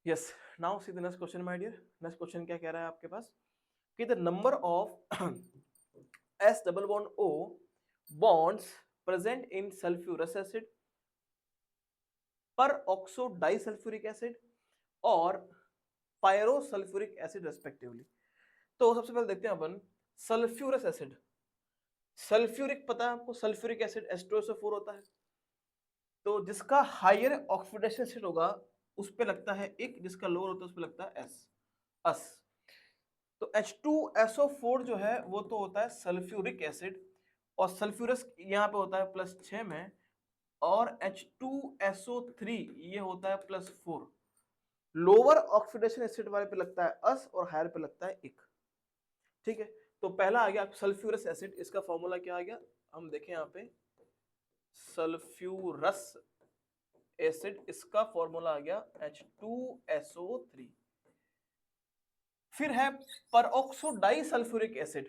Yes, now see the next question my dear. Next question क्या कह रहा है आपके पास कि the number of S double bond O bonds present in sulphurous acid peroxodisulphuric acid और pyrosulphuric acid respectively. तो सबसे पहले देखते हैं अपन सल्फ्यूरस एसिड। सल्फ्यूरिक पता है आपको, सल्फ्यूरिक एसिड H2SO4 होता है। तो जिसका हायर ऑक्सीडेशन स्टेट होगा उस पे लगता है एक, जिसका लोअर होता है उस पे लगता है एस, अस। तो H2SO4 जो है वो तो होता है सल्फ्यूरिक एसिड, और सल्फ्यूरस यहाँ पे होता है +6 में, और H2SO3 ये होता है +4। लोअर ऑक्सीडेशन स्टेट वाले पे लगता है अस और हायर पे लगता है एक। ठीक है, तो पहला आ गया सल्फ्यूरस एसिड। इसका फॉर्मूला क्या आ गया, हम देखें यहाँ पे सल्फ्यूरस एसिड, इसका फॉर्मूला आ गया H2SO3। फिर है पर ऑक्सो डाइसल्फ्यूरिक एसिड,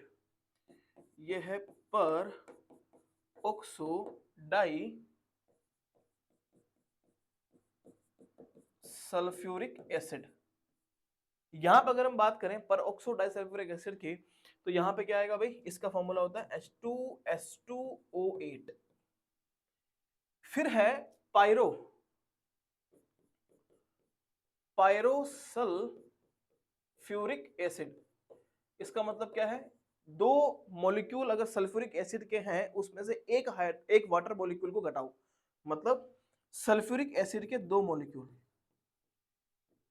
ये है पर ऑक्सो डाई सल्फ्यूरिक एसिड। यहां पर अगर हम बात करें पर ऑक्सो डाइसल्फ्यूरिक एसिड की, तो यहां पे क्या आएगा भाई, इसका फॉर्मूला होता है H2S2O8। फिर है पायरो पायरोसल्फ्यूरिक एसिड। इसका मतलब क्या है, दो मॉलिक्यूल अगर सल्फ्यूरिक एसिड के हैं उसमें से एक वाटर मॉलिक्यूल को घटाओ, मतलब सल्फ्यूरिक एसिड के दो मॉलिक्यूल,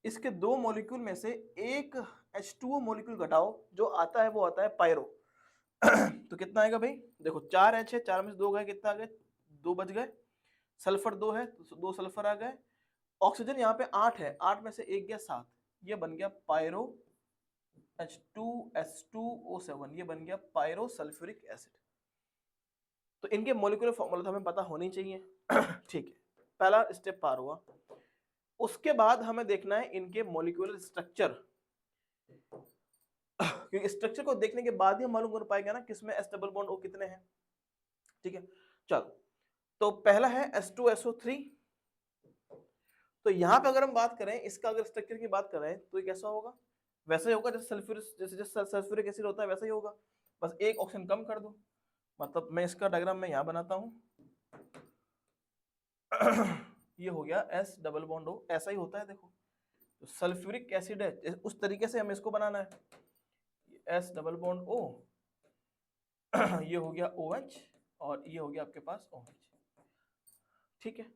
इसके दो मॉलिक्यूल में से एक H2O मॉलिक्यूल घटाओ, जो आता है वो आता है पायरो। तो कितना आएगा भाई, देखो 4H है, 4 में से 2 गए, कितना आ गए, 2 बच गए। सल्फर 2 है तो 2 सल्फर आ गए। ऑक्सीजन यहाँ पे 8 है, 8 में से एक गया 7, ये बन गया पायरो H2S2O7, ये बन गया पायरो सल्फ्यूरिक एसिड। तो इनके मॉलिक्यूलर फॉर्मूला तो हमें पता होनी चाहिए। ठीक है, पहला स्टेप पार हुआ। उसके बाद हमें देखना है इनके मॉलिक्यूलर स्ट्रक्चर, क्योंकि स्ट्रक्चर को देखने के बाद ही हम मालूम कर पाएंगे ना किसमें एस डबल बॉन्ड ओ कितने हैं। ठीक है, चलो, तो पहला है H2SO3। तो यहां पे अगर हम बात करें, इसका अगर स्ट्रक्चर की बात करें तो ये कैसा होगा, वैसा ही होगा जैसे सल्फ्यूरिक एसिड होता है वैसा ही होगा, बस एक ऑक्सीजन कम कर दो। मतलब मैं इसका डायग्राम में यहां बनाता हूं। ये हो गया एस डबल बॉन्ड ओ, ऐसा ही होता है देखो। तो सल्फ्यूरिक एसिड है, उस तरीके से हमें इसको बनाना है, एस डबल बॉन्ड ओ, ये हो गया OH, और ये हो गया आपके पास OH। ठीक है,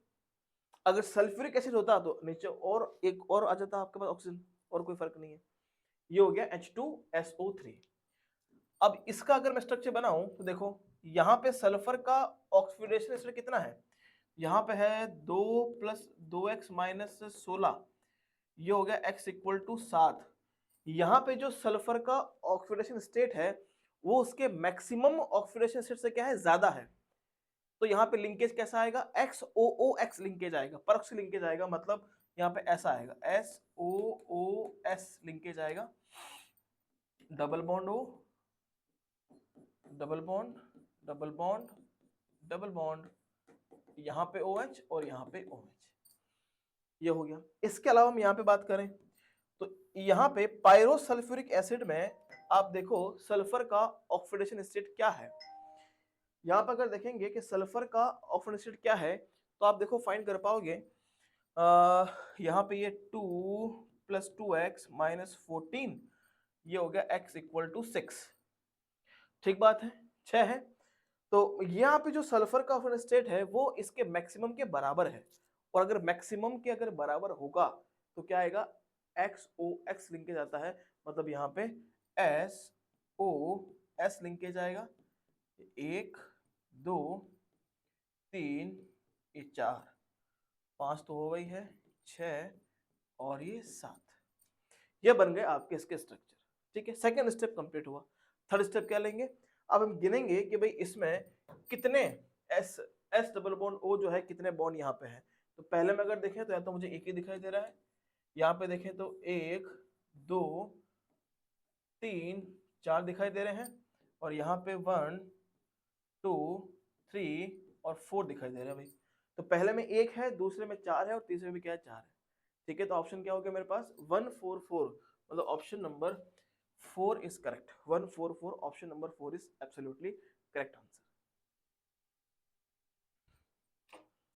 अगर सल्फ्यूरिक एसिड होता तो नीचे और एक और आ जाता आपके पास ऑक्सीजन, और कोई फर्क नहीं है। ये हो गया H2SO3। अब इसका अगर मैं स्ट्रक्चर बनाऊं तो देखो, यहां पे सल्फर का ऑक्सीडेशन स्टेट कितना है, यहां पे है 2 + 2x - 16, ये हो गया x = 7। यहां पे जो सल्फर का ऑक्सीडेशन स्टेट है वो उसके मैक्सिमम ऑक्सीडेशन स्टेट से क्या है, ज्यादा है। तो यहाँ पे लिंकेज कैसा आएगा, XOOX लिंकेज आएगा, परऑक्सी लिंकेज आएगा, मतलब यहाँ पे ऐसा आएगा SOOS लिंकेज आएगा, double bond O, double bond, double bond, double bond, यहाँ पे OH और यहाँ पे OH, ये हो गया। इसके अलावा हम यहाँ पे बात करें तो यहाँ पे पायरोसल्फ्यूरिक एसिड में आप देखो सल्फर का ऑक्सीडेशन स्टेट क्या है। यहाँ पर अगर देखेंगे कि सल्फर का ऑक्सीडेशन स्टेट क्या है, तो आप देखो फाइंड कर पाओगे। यहाँ पे ये 2 + 2x - 14, ये हो गया x = 6। ठीक बात है, 6 है। तो यहाँ पे जो सल्फर का ऑक्सीडेशन स्टेट है वो इसके मैक्सिमम के बराबर है, और अगर मैक्सिमम के अगर बराबर होगा तो क्या आएगा, XOX लिंकेज आता है, मतलब यहाँ पे SOS लिंकेज आएगा। 1 2 3 ये 4 5 तो हो गई है, 6 और ये 7, ये बन गए आपके इसके स्ट्रक्चर। ठीक है, सेकेंड स्टेप कंप्लीट हुआ। थर्ड स्टेप क्या लेंगे, अब हम गिनेंगे कि भाई इसमें कितने S S double bond O जो है कितने बॉन्ड यहाँ पे है। तो पहले में अगर देखें तो या तो मुझे एक ही दिखाई दे रहा है, यहाँ पे देखें तो 1 2 3 4 दिखाई दे रहे हैं, और यहाँ पे 1 2 3 और 4 दिखाई दे रहे हैं भाई। तो पहले में 1 है, दूसरे में 4 है, और तीसरे में क्या है, 4 है। ठीक है, तो ऑप्शन क्या हो गया मेरे पास 144, मतलब option number 4 is correct. 144 option number 4 is absolutely correct answer.